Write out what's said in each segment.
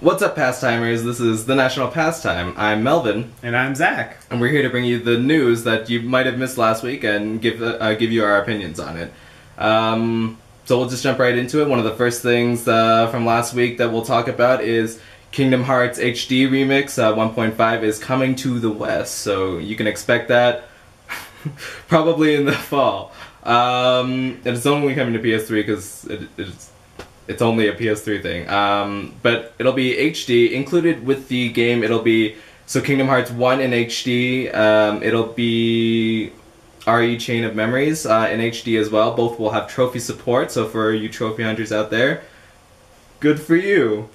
What's up, Pastimers? This is the National Pastime. I'm Melvin. And I'm Zach. And we're here to bring you the news that you might have missed last week and give you our opinions on it. So we'll just jump right into it. One of the first things from last week that we'll talk about is Kingdom Hearts HD Remix 1.5 is coming to the West, so you can expect that probably in the fall. It's only coming to PS3 because it's only a PS3 thing. But it'll be HD included with the game. It'll be Kingdom Hearts 1 in HD. It'll be RE Chain of Memories in HD as well. Both will have trophy support. So for you trophy hunters out there, good for you.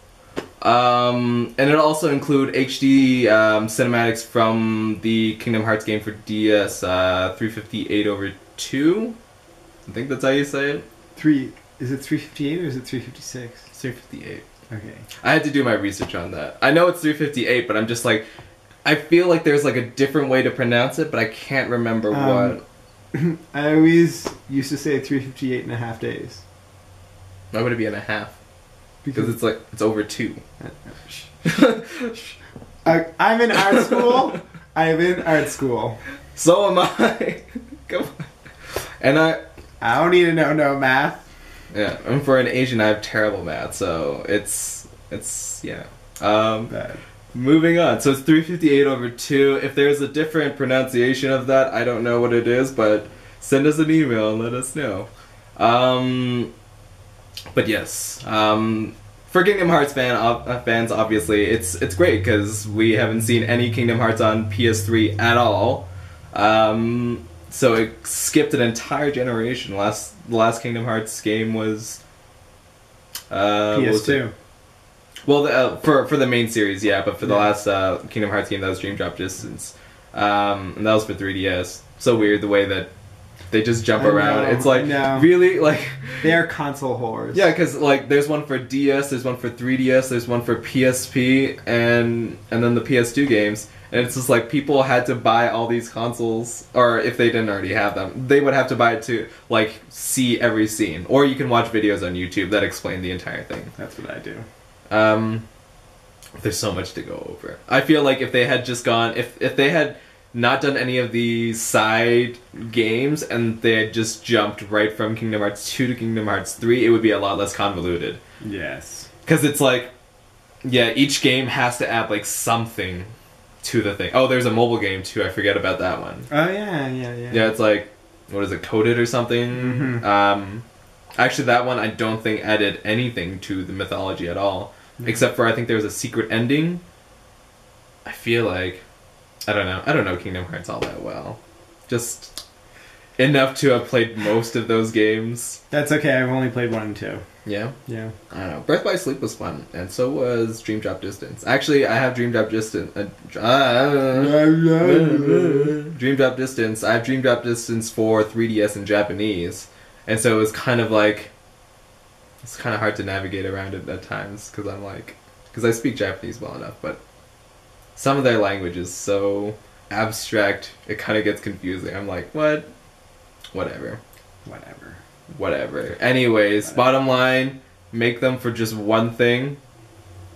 And it'll also include HD cinematics from the Kingdom Hearts game for DS 358/2. I think that's how you say it. Is it 358 or is it 356? It's 358. Okay. I had to do my research on that. I know it's 358, but I'm just like, I feel like there's like a different way to pronounce it, but I can't remember what. I always used to say 358 and a half days. Why would it be in a half? Because it's like, it's over 2. I'm in art school. I'm in art school. So am I. Come on. And I don't need to know no math. Yeah, and for an Asian, I have terrible math, so it's yeah. Bad. Moving on. So it's 358/2. If there's a different pronunciation of that, I don't know what it is, but send us an email and let us know. But yes, for Kingdom Hearts fans, obviously, it's great because we haven't seen any Kingdom Hearts on PS3 at all. So it skipped an entire generation. The last Kingdom Hearts game was PS2. Well, for the main series, yeah, but for the last Kingdom Hearts game, that was Dream Drop Distance, and that was for 3DS. So weird the way that they just jump around. It's like really like they are console whores. Yeah, because like there's one for DS, there's one for 3DS, there's one for PSP, and then the PS2 games. And it's just like people had to buy all these consoles, or if they didn't already have them, they would have to buy it to like see every scene. Or you can watch videos on YouTube that explain the entire thing. That's what I do. There's so much to go over. I feel like if they had just gone, if they had not done any of these side games and they had just jumped right from Kingdom Hearts 2 to Kingdom Hearts 3, it would be a lot less convoluted. Yes. Because it's like, yeah, each game has to add like something to the thing. Oh, there's a mobile game too. I forget about that one. Oh yeah. Yeah, it's like, what is it, Coded or something? Mm-hmm. Actually, that one I don't think added anything to the mythology at all, except for I think there was a secret ending. I feel like, I don't know Kingdom Hearts all that well. Just enough to have played most of those games. That's okay. I've only played 1 and 2. Yeah? Yeah. I don't know. Birth by Sleep was fun, and so was Dream Drop Distance. Actually, I have Dream Drop Distance. Dream Drop Distance. I have Dream Drop Distance for 3DS in Japanese, and so it was kind of like, it's kind of hard to navigate around it at times, because I speak Japanese well enough, but some of their language is so abstract, it kind of gets confusing. I'm like, what? Whatever. Anyways, bottom line, make them for just one thing,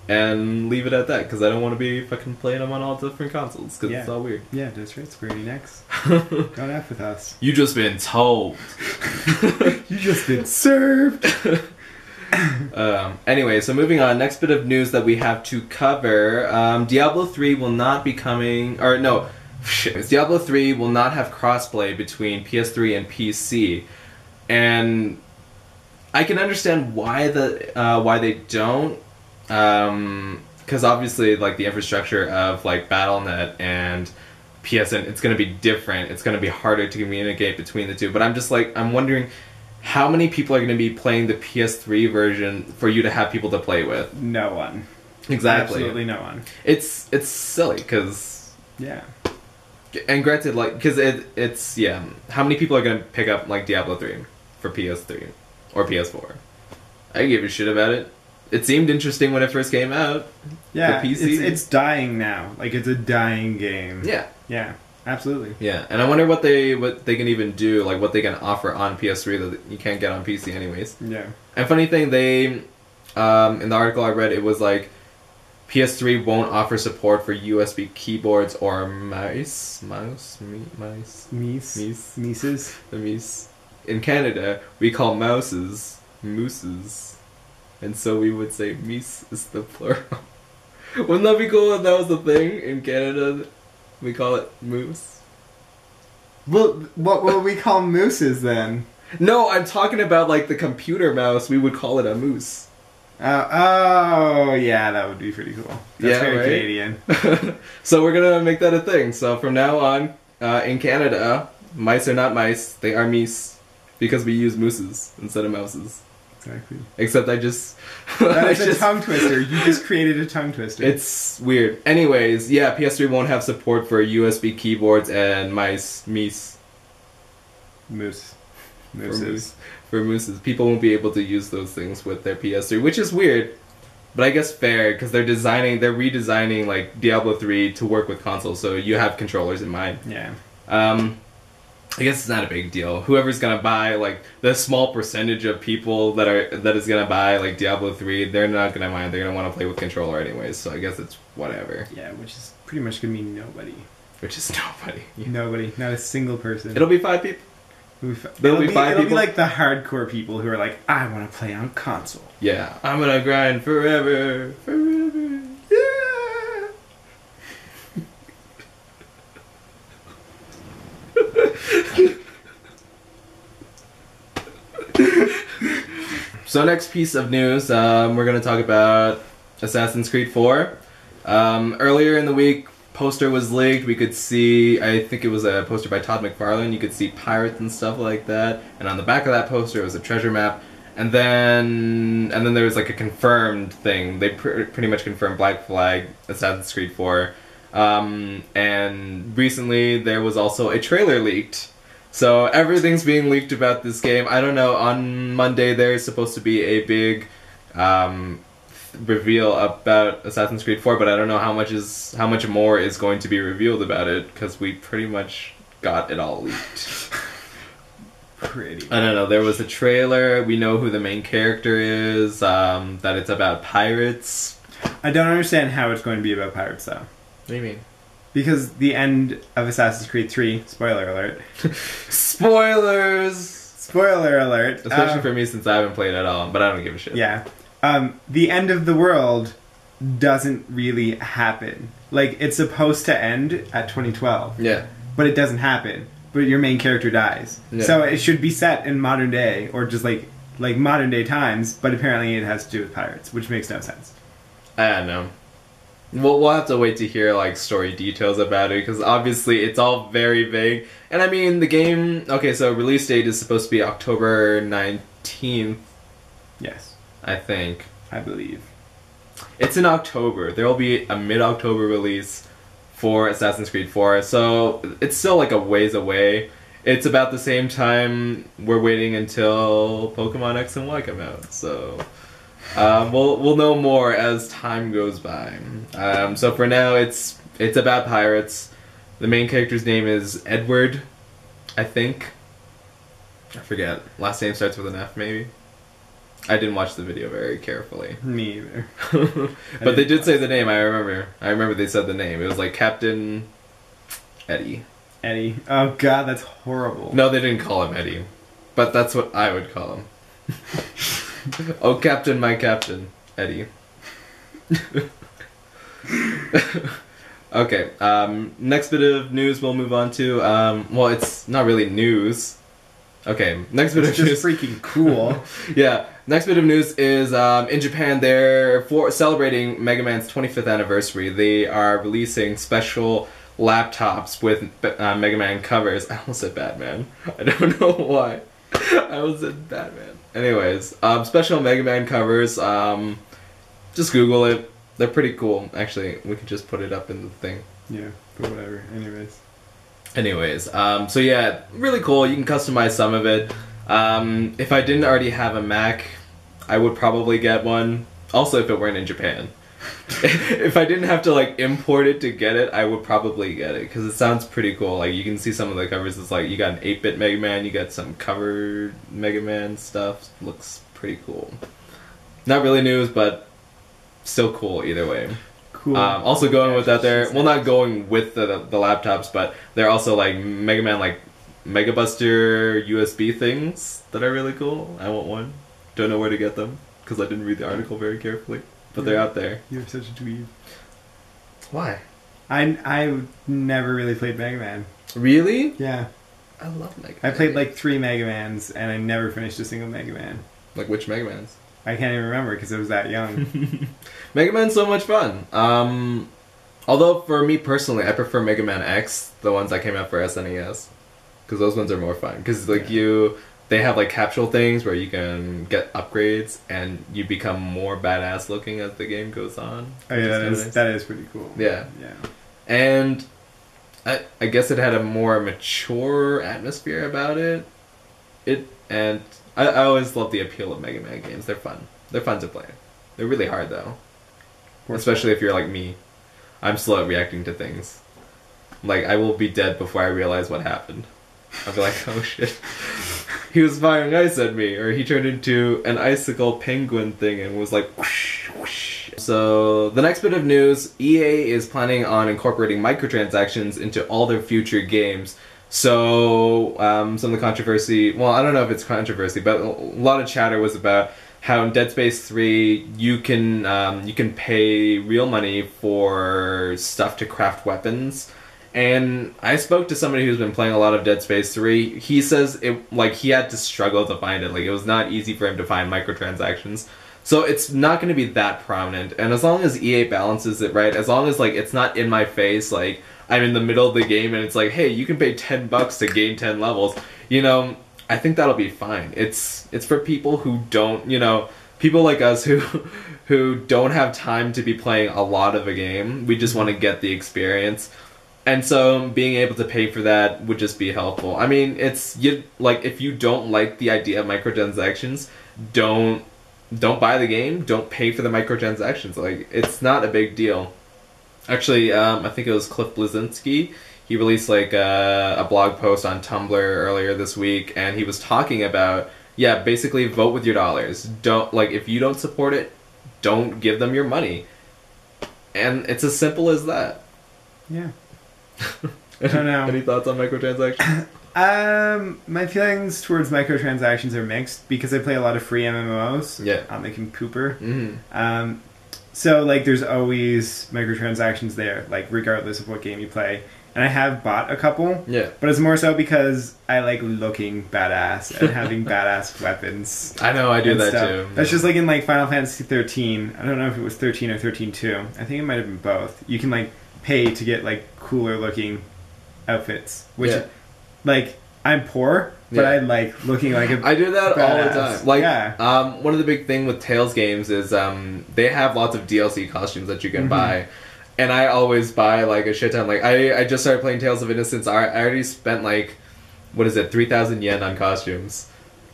and leave it at that, because I don't want to be fucking playing them on all different consoles, because it's all weird. Yeah, that's right, Square Enix. Don't F with us. You just been told. You just been served. Anyway, so moving on, next bit of news that we have to cover, Diablo 3 will not be coming, or no, Diablo 3 will not have crossplay between PS3 and PC. And I can understand why they don't, because obviously like the infrastructure of like Battle.net and PSN, it's going to be different. It's going to be harder to communicate between the two. But I'm just like, I'm wondering how many people are going to be playing the PS3 version for you to have people to play with? No one. Exactly. Absolutely no one. It's silly because and granted, like, because it's how many people are going to pick up like Diablo 3 for PS3 or PS4? I give a shit about it. It seemed interesting when it first came out. Yeah, for PC. it's dying now. Like, it's a dying game. Yeah, absolutely. Yeah, and I wonder what they can even do, like what they can offer on PS3 that you can't get on PC anyways. Yeah. And funny thing, they in the article I read, it was like PS3 won't offer support for USB keyboards or mice. Mises. The mice. In Canada, we call mouses mooses. And so we would say meese is the plural. Wouldn't that be cool if that was the thing in Canada? We call it moose. Well, what will we call mooses then? No, I'm talking about like the computer mouse. We would call it a moose. Oh, yeah, that would be pretty cool. That's very right? Canadian. So we're gonna make that a thing. So from now on, in Canada, mice are not mice; they are meese, because we use mooses instead of mouses. Exactly. Except I just that is a tongue twister. You just created a tongue twister. It's weird. Anyways, yeah, PS3 won't have support for USB keyboards and mooses. For mooses. People won't be able to use those things with their PS3, which is weird, but I guess fair, because they're redesigning like Diablo 3 to work with consoles, so you have controllers in mind. Yeah. I guess it's not a big deal. Whoever's gonna buy, like, the small percentage of people that is gonna buy like Diablo 3, they're not gonna mind. They're gonna want to play with controller anyways, so I guess it's whatever. Yeah, which is pretty much gonna mean nobody. Which is nobody. Yeah. Nobody. Not a single person. It'll be 5 people. It'll be 5 people. It'll be like the hardcore people who are like, I want to play on console. Yeah, I'm gonna grind forever. Yeah. So next piece of news, we're gonna talk about Assassin's Creed 4. Earlier in the week, poster was leaked. We could see, I think it was a poster by Todd McFarlane. You could see pirates and stuff like that. And on the back of that poster was a treasure map. And then there was like a confirmed thing. They pretty much confirmed Black Flag, Assassin's Creed 4. And recently there was also a trailer leaked. So everything's being leaked about this game. I don't know, on Monday there's supposed to be a big reveal about Assassin's Creed 4, but I don't know how much more is going to be revealed about it, because we pretty much got it all leaked. I don't know, there was a trailer, we know who the main character is, that it's about pirates. I don't understand how it's going to be about pirates though. What do you mean? Because the end of Assassin's Creed 3, spoiler alert. Spoilers! Spoiler alert. Especially for me, since I haven't played at all, but I don't give a shit. Yeah. The end of the world doesn't really happen. Like, it's supposed to end at 2012. Yeah. But it doesn't happen. But your main character dies. Yeah. So it should be set in modern day, or just like modern day times, but apparently it has to do with pirates, which makes no sense. I don't know. We'll have to wait to hear like story details about it, because obviously it's all very vague. And I mean, the game, okay, so release date is supposed to be October 19th. Yes. I think. I believe. It's in October. There will be a mid-October release for Assassin's Creed 4, so it's still like a ways away. It's about the same time we're waiting until Pokemon X and Y come out, so we'll know more as time goes by. So for now, it's about pirates. The main character's name is Edward, I think. I forget. Last name starts with an F, maybe. I didn't watch the video very carefully. Me either. But they did say the name, I remember. I remember they said the name. It was like Captain Eddie. Eddie. Oh god, that's horrible. No, they didn't call him Eddie. But that's what I would call him. Oh, Captain, my Captain. Eddie. Okay, next bit of news we'll move on to. Well, it's not really news. Okay, next bit of news. It's just freaking cool. Yeah, next bit of news is in Japan, they're celebrating Mega Man's 25th anniversary. They are releasing special laptops with Mega Man covers. I almost said Batman. I don't know why. I almost said Batman. Anyways, special Mega Man covers. Just Google it. They're pretty cool. Actually, we could just put it up in the thing. Yeah, but whatever. Anyways, so yeah, really cool. You can customize some of it. If I didn't already have a Mac, I would probably get one. Also, if it weren't in Japan. If I didn't have to like import it to get it, I would probably get it, because it sounds pretty cool. Like, you can see some of the covers. It's like you got an 8-bit Mega Man, you got some covered Mega Man stuff. Looks pretty cool. Not really news, but still cool either way. Cool. Also going with that, they're well, not going with the laptops, but they're also like Mega Man like Mega Buster USB things that are really cool. I want one. Don't know where to get them because I didn't read the article very carefully, but they're out there. You're such a dweeb. Why? I never really played Mega Man. Really? Yeah. I love Mega I Man. played like 3 Mega Mans, and I never finished a single Mega Man. Like which Mega Mans? I can't even remember because I was that young. Mega Man's so much fun. Although for me personally, I prefer Mega Man X, the ones that came out for SNES, because those ones are more fun. Because like they have like capsule things where you can get upgrades and you become more badass looking as the game goes on. Oh yeah, that is pretty cool. Yeah. Yeah. And I guess it had a more mature atmosphere about it. I always love the appeal of Mega Man games. They're fun. They're fun to play. They're really hard though. Especially if you're like me. I'm slow at reacting to things. Like, I will be dead before I realize what happened. I'll be like, oh shit. He was firing ice at me. Or he turned into an icicle penguin thing and was like whoosh, whoosh. So, the next bit of news, EA is planning on incorporating microtransactions into all their future games. So, some of the controversy, well, I don't know if it's controversy, but a lot of chatter was about how in Dead Space 3 you can pay real money for stuff to craft weapons. And I spoke to somebody who's been playing a lot of Dead Space 3. He says he had to struggle to find it. Like, it was not easy for him to find microtransactions. So it's not going to be that prominent. And as long as EA balances it right, as long as like it's not in my face, like I'm in the middle of the game and it's like, hey, you can pay $10 to gain 10 levels. You know, I think that'll be fine. It's for people who don't, people like us who don't have time to be playing a lot of a game. We just want to get the experience. And so being able to pay for that would just be helpful. I mean, if you don't like the idea of microtransactions, don't buy the game, don't pay for the microtransactions. Like, it's not a big deal. Actually, I think it was Cliff Bleszinski. He released like a blog post on Tumblr earlier this week, and he was talking about, basically vote with your dollars. If you don't support it, don't give them your money. And it's as simple as that. Yeah. I don't know. Any thoughts on microtransactions? My feelings towards microtransactions are mixed because I play a lot of free MMOs. Yeah. I'm making pooper. Mm-hmm. So like there's always microtransactions there, like regardless of what game you play. And I have bought a couple. Yeah. But it's more so because I like looking badass and having badass weapons. I know, I do that stuff. too. That's just like in like Final Fantasy 13. I don't know if it was 13 or 13-2. I think it might have been both. You can like pay to get like cooler looking outfits, which like I'm poor, but I like looking like a I do that badass. all the time. Like one of the big thing with Tales games is they have lots of DLC costumes that you can buy. And I always buy like a shit ton. Like I just started playing Tales of Innocence. I already spent like 3,000 yen on costumes,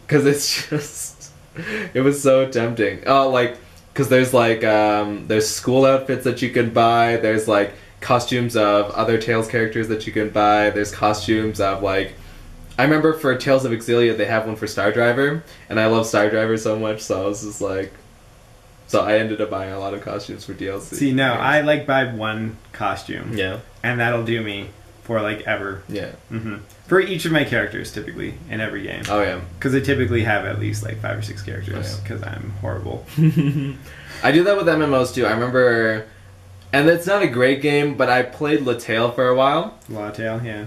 because it's just it was so tempting. Because there's like there's school outfits that you can buy. There's like costumes of other Tales characters that you can buy. There's costumes of like, I remember for Tales of Exilia they have one for Star Driver, and I love Star Driver so much, so I was just like, so I ended up buying a lot of costumes for DLC. See, no, I like buy one costume. Yeah. And that'll do me for like ever. Yeah. For each of my characters, typically, in every game. Oh yeah. Because I typically have at least like 5 or 6 characters, because I'm horrible. I do that with MMOs too. I remember, and it's not a great game, but I played Lattale for a while. Lattale, yeah.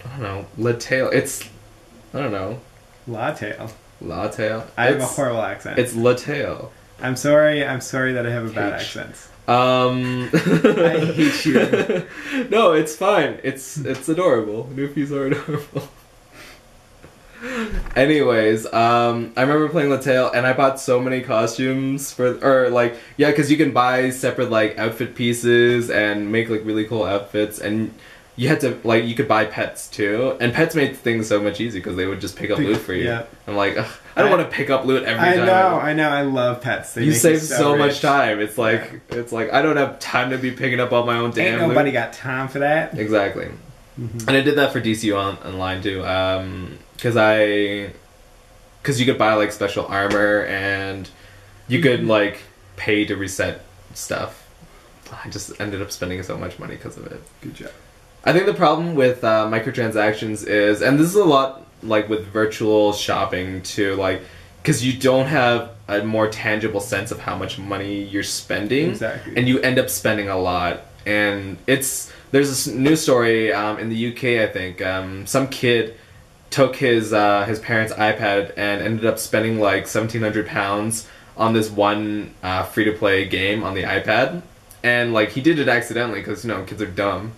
I don't know. Lattale, I don't know. Lattale. Lattale. I have a horrible accent. It's Lattale. I'm sorry that I have a bad accent. I hate you. No, it's fine. It's adorable. Newfies are adorable. Anyways, I remember playing Lattale, and I bought so many costumes because you can buy separate like outfit pieces and make like really cool outfits, and you had to you could buy pets too, and pets made things so much easier because they would just pick up loot for you. Yeah. I'm like, ugh, I don't want to pick up loot every time. I know. I love pets. You save so much time. It's like I don't have time to be picking up all my own damn loot. Ain't nobody got time for that. Exactly. And I did that for DCU Online too, because you could buy like special armor, and you could like pay to reset stuff I just ended up spending so much money because of it. Good job. I think the problem with microtransactions is, and this is a lot like with virtual shopping too, like, because you don't have a more tangible sense of how much money you're spending. Exactly. And you end up spending a lot. And there's this news story in the UK, I think. Some kid took his parents' iPad and ended up spending like £1,700 on this one free-to-play game on the iPad. And like he did it accidentally because, you know, kids are dumb.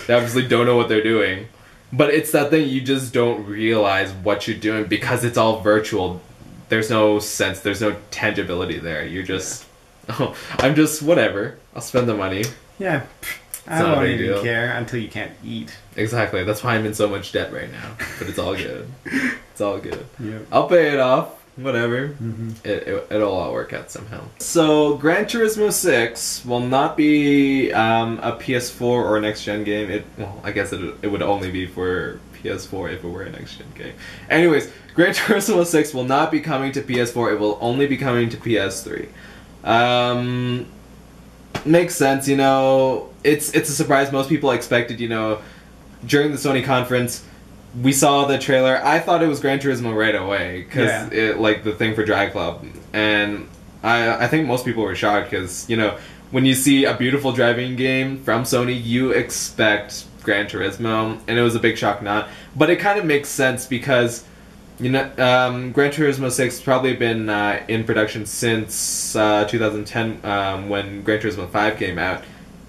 They obviously don't know what they're doing. But it's that thing, you just don't realize what you're doing because it's all virtual. There's no sense, there's no tangibility there. You're just, oh, I'm just, whatever. I'll spend the money. Yeah. I won't even care until you can't eat. Exactly. That's why I'm in so much debt right now. But it's all good. It's all good. Yep. I'll pay it off. Whatever. Mm-hmm. It'll all work out somehow. So, Gran Turismo 6 will not be a PS4 or a next-gen game. I guess it would only be for PS4 if it were a next-gen game. Anyways, Gran Turismo 6 will not be coming to PS4. It will only be coming to PS3. Makes sense, you know. It's a surprise. Most people expected, you know, during the Sony conference, we saw the trailer. I thought it was Gran Turismo right away because it like the thing for Drag Club, and I think most people were shocked because, you know, when you see a beautiful driving game from Sony, you expect Gran Turismo, and it was a big shock not. But it kind of makes sense because, you know, Gran Turismo 6 has probably been in production since 2010 when Gran Turismo 5 came out.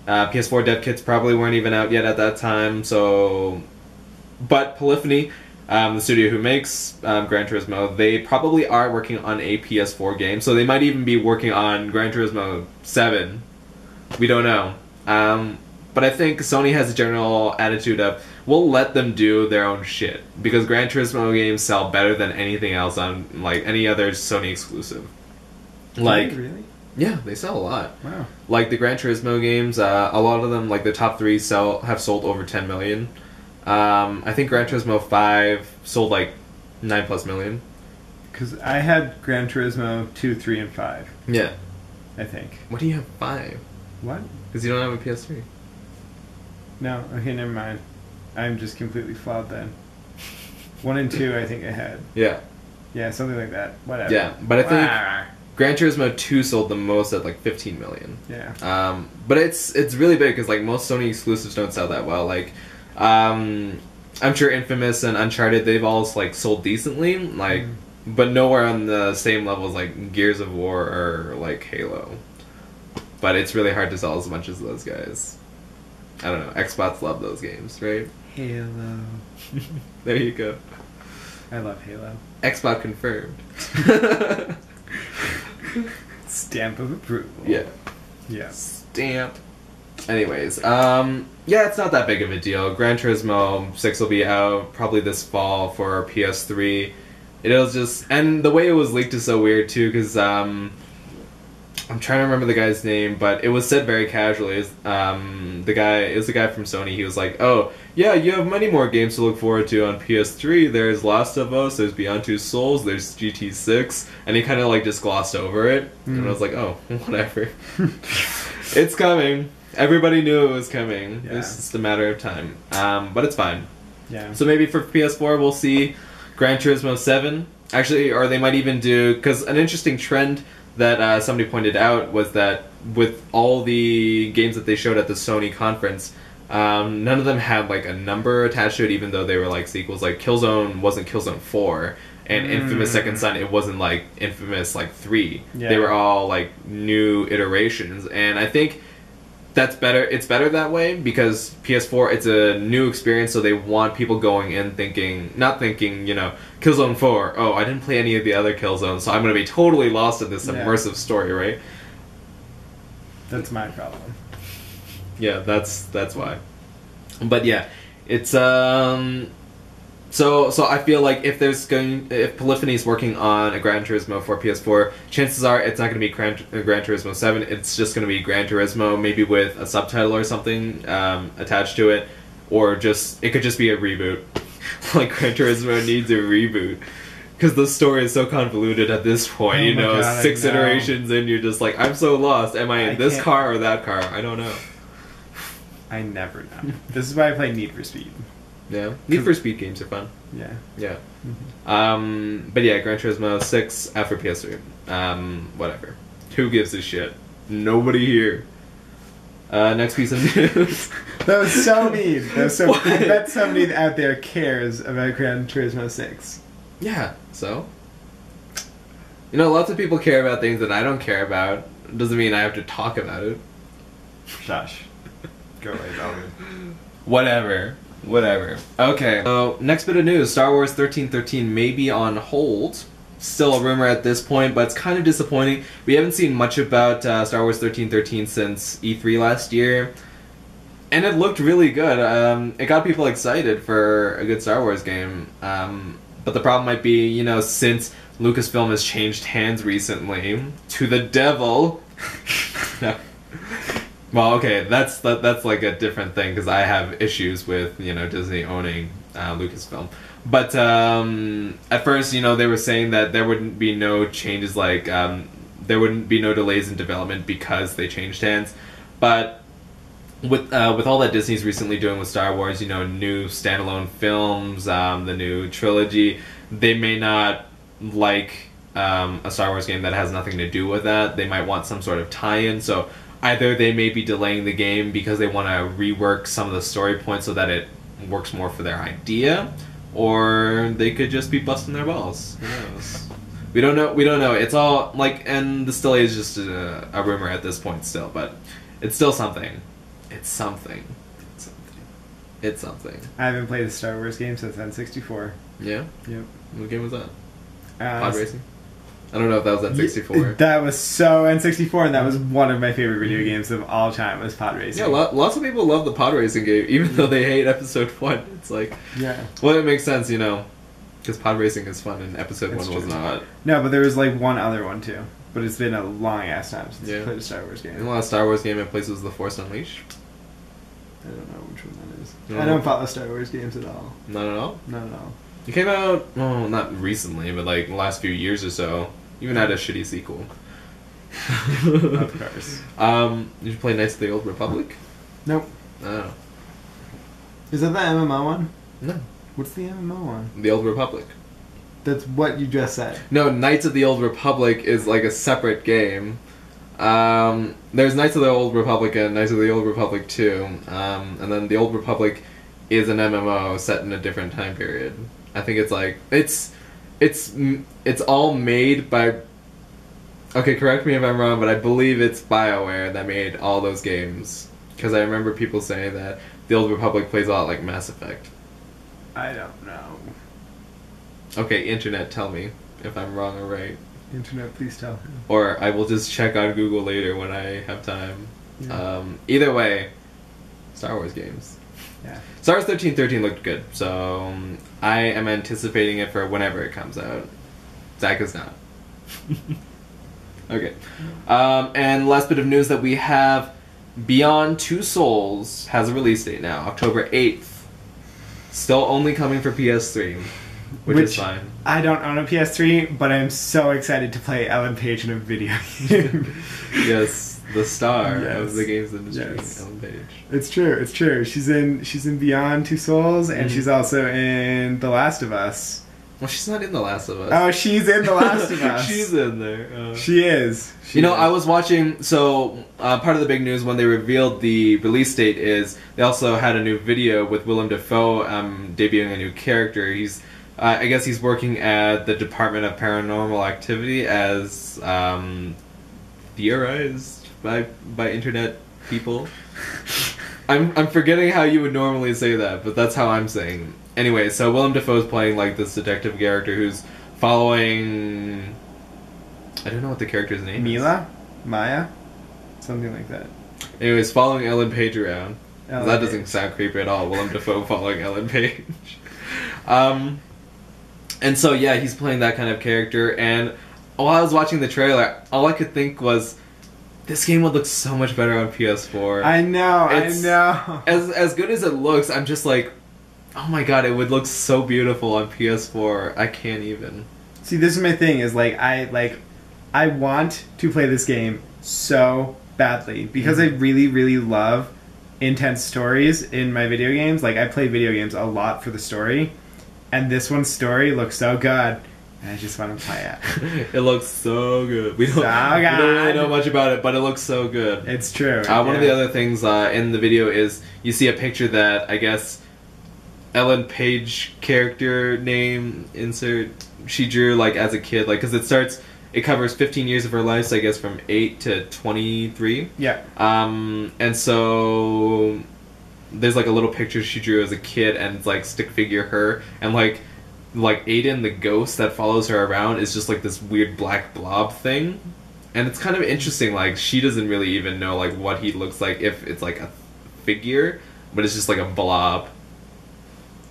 PS4 dev kits probably weren't even out yet at that time, so... But Polyphony, the studio who makes Gran Turismo, they probably are working on a PS4 game, so they might even be working on Gran Turismo 7. We don't know. But I think Sony has a general attitude of, we'll let them do their own shit, because Gran Turismo games sell better than anything else on, like, any other Sony exclusive. Like, really? Yeah, they sell a lot. Wow. Like, the Gran Turismo games, a lot of them, like, the top 3 have sold over 10 million. I think Gran Turismo 5 sold, like, 9+ million. Because I had Gran Turismo 2, 3, and 5. Yeah. I think. What do you have 5? What? Because you don't have a PS3. No, okay, never mind. I'm just completely flawed then. 1 and 2 I think I had. Yeah. Yeah, something like that. Whatever. Yeah, but I think Gran Turismo 2 sold the most at like 15 million. Yeah. But it's really big because like most Sony exclusives don't sell that well. Like, I'm sure Infamous and Uncharted, they've all like sold decently, like, but nowhere on the same level as like Gears of War or like Halo. But it's really hard to sell as much as those guys. I don't know. Xbox love those games, right? Halo. There you go. I love Halo. Xbox confirmed. Stamp of approval. Yeah. Yeah. Stamp. Anyways, yeah, it's not that big of a deal. Gran Turismo 6 will be out probably this fall for PS3. It'll just... And the way it was leaked is so weird, too, because, I'm trying to remember the guy's name, but it was said very casually. It was the guy from Sony. He was like, "Oh, yeah, you have many more games to look forward to on PS3. There's Last of Us, there's Beyond Two Souls, there's GT6," and he kind of like just glossed over it, and I was like, "Oh, whatever." It's coming. Everybody knew it was coming. Yeah. It's just a matter of time. But it's fine. Yeah. So maybe for PS4 we'll see Gran Turismo 7. Actually, or they might even do... Because an interesting trend that somebody pointed out was that with all the games that they showed at the Sony conference, none of them had like a number attached to it, even though they were like sequels. Like Killzone wasn't Killzone 4, and Infamous Second Son, it wasn't like Infamous like 3. Yeah. They were all like new iterations, and I think that's better. It's better that way because PS4, it's a new experience, so they want people going in not thinking, you know, Killzone 4, oh, I didn't play any of the other Killzones, so I'm going to be totally lost in this immersive story, right? That's my problem. Yeah, that's why. But yeah, it's so I feel like if Polyphony's working on a Gran Turismo for PS4, chances are it's not going to be Gran Turismo 7. It's just going to be Gran Turismo, maybe with a subtitle or something attached to it, or it could just be a reboot. Like Gran Turismo needs a reboot. because the story is so convoluted at this point. Oh you my know, God, I 6 know. iterations in, you're just like, I'm so lost. Am I in this can't- car or that car? I don't know. I never know. This is why I play Need for Speed. Yeah, Need for Speed games are fun. Yeah. Yeah. But yeah, Gran Turismo 6 out for PS3. Whatever. Who gives a shit? Nobody here. Next piece of news. That was so mean. That was so. What? I bet somebody out there cares about Gran Turismo 6. Yeah, so? You know, lots of people care about things that I don't care about. Doesn't mean I have to talk about it. Shush. Go away, Melvin. Whatever. Okay, so next bit of news. Star Wars 1313 may be on hold. Still a rumor at this point, but it's kind of disappointing. We haven't seen much about Star Wars 1313 since E3 last year. And it looked really good. It got people excited for a good Star Wars game. But the problem might be, you know, since Lucasfilm has changed hands recently to the devil. No. Well, okay, that's like a different thing because I have issues with, you know, Disney owning Lucasfilm. But at first, you know, they were saying that there wouldn't be no changes, like there wouldn't be no delays in development because they changed hands. But with all that Disney's recently doing with Star Wars, you know, new standalone films, the new trilogy, they may not like a Star Wars game that has nothing to do with that. They might want some sort of tie-in, so either they may be delaying the game because they want to rework some of the story points so that it works more for their idea, or they could just be busting their balls. Who knows? We don't know. It's all like, and this delay is just a rumor at this point still, but it's still something. It's something. I haven't played a Star Wars game since N64. Yeah? Yep. What game was that? Pod Racing? I don't know if that was N64. That was so N64, and that was one of my favorite video games of all time, was Pod Racing. Yeah, lots of people love the Pod Racing game, even though they hate Episode 1. It's like... Yeah. Well, it makes sense, you know, because Pod Racing is fun, and Episode That's 1 was true. not. No, but there was like one other one, too. But it's been a long-ass time since I played a Star Wars game. The last Star Wars game I played was The Force Unleashed. I don't know which one that is. No. I don't follow Star Wars games at all. Not at all? Not at all. It came out, well, not recently, but like the last few years or so. Even had a shitty sequel. Of course. Did you play Knights of the Old Republic? Nope. Oh. Is that the MMO one? No. What's the MMO one? The Old Republic. That's what you just said. No, Knights of the Old Republic is like a separate game. There's Knights of the Old Republic and Knights of the Old Republic 2. And then the Old Republic is an MMO set in a different time period. I think it's like... It's all made by... Okay, correct me if I'm wrong, but I believe it's BioWare that made all those games. Because I remember people saying that the Old Republic plays a lot like Mass Effect. I don't know. Okay, Internet, tell me if I'm wrong or right. Internet, please tell him. Or I will just check on Google later when I have time. Yeah. Either way, Star Wars games. Yeah. Star Wars 1313 looked good, so I am anticipating it for whenever it comes out. Zach is not. Okay. And last bit of news that we have, Beyond Two Souls has a release date now, October 8th. Still only coming for PS3, which is fine. I don't own a PS3, but I'm so excited to play Ellen Page in a video game. Yes, the star Yes. of the games industry, Yes. Ellen Page. It's true. She's in Beyond Two Souls, and she's also in The Last of Us. Well, she's not in The Last of Us. Oh, she's in The Last of Us. She's in there. She is. I was watching, so part of the big news when they revealed the release date is they also had a new video with Willem Dafoe debuting a new character. He's, I guess he's working at the Department of Paranormal Activity as theorized by internet people. I'm forgetting how you would normally say that, but that's how I'm saying. Anyway, so Willem Dafoe's playing like this detective character who's following... I don't know what the character's name is. Maya? Something like that. Anyways, following Ellen Page around. Ellen That Page. doesn't sound creepy at all. Willem Dafoe following Ellen Page. And so, yeah, he's playing that kind of character. And while I was watching the trailer, all I could think was, this game would look so much better on PS4. I know. As good as it looks, I'm just like, oh my god, it would look so beautiful on PS4. I can't even. See, this is my thing. Is I want to play this game so badly because I really, really love intense stories in my video games. Like, I play video games a lot for the story, and this one's story looks so good, and I just want to play it. It looks so good. We don't really know much about it, but it looks so good. It's true. One of the other things in the video is you see a picture that I guess Ellen Page character name insert she drew like as a kid, like because it covers 15 years of her life, so I guess from 8 to 23. Yeah. And so there's like a little picture she drew as a kid, and it's like stick figure her, and like Aiden the ghost that follows her around is just like this weird black blob thing, and it's kind of interesting. Like she doesn't really even know like what he looks like, if it's like a figure, but it's just like a blob.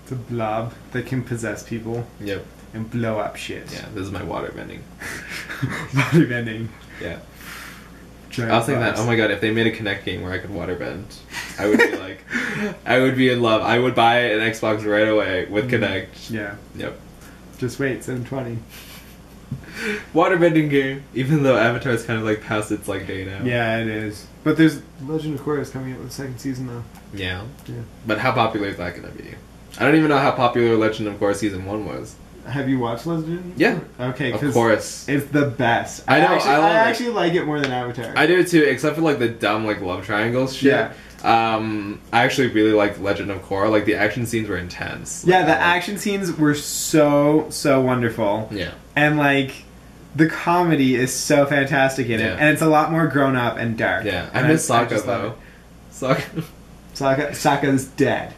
It's a blob that can possess people. Yep. And blow up shit. Yeah, this is my water bending. Water bending. Yeah. Giant I was thinking blobs. that, oh my god, if they made a Kinect game where I could water bend, I would be like, I would be in love. I would buy an Xbox right away with Kinect. Yeah. Yep. Just wait, 720. Waterbending game, even though Avatar's kind of like past its like day now. Yeah, it is. But there's Legend of Korra is coming out with the second season though. Yeah. Yeah. But how popular is that going to be? I don't even know how popular Legend of Korra season 1 was. Have you watched Legend? Yeah. Okay, Of course. it's the best. I know, I love it. actually like it more than Avatar. I do too, except for like the dumb like love triangles shit. Yeah. I actually really liked Legend of Korra. Like the action scenes were intense. Yeah, Like, the action scenes were so wonderful. Yeah. And like the comedy is so fantastic in it, Yeah. and it's a lot more grown up and dark. Yeah. I And miss Sokka just love though. it. Sokka's dead.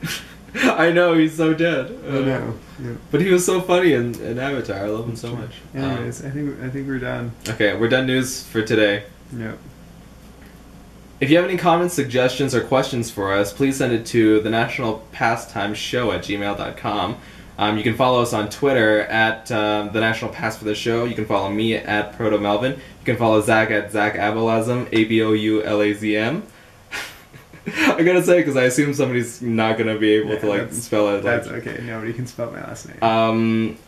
I know, he's so dead. I know. Yeah. But he was so funny in Avatar. I love him so much. Anyways, I think we're done. Okay, we're done news for today. Yep. If you have any comments, suggestions, or questions for us, please send it to the National Pastime Show at gmail.com. You can follow us on Twitter at the National Pass for the Show. You can follow me at Proto Melvin. You can follow Zach at Zach Abolazm, ABOULAZM. I gotta say, because I assume somebody's not gonna be able to like spell it. That's Like, okay. Nobody can spell my last name.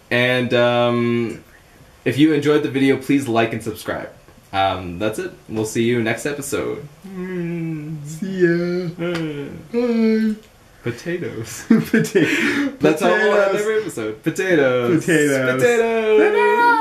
If you enjoyed the video, please like and subscribe. That's it. We'll see you next episode. See ya. Bye. Potatoes. Potatoes. That's how we'll end every episode. Potatoes. Potatoes. Potatoes.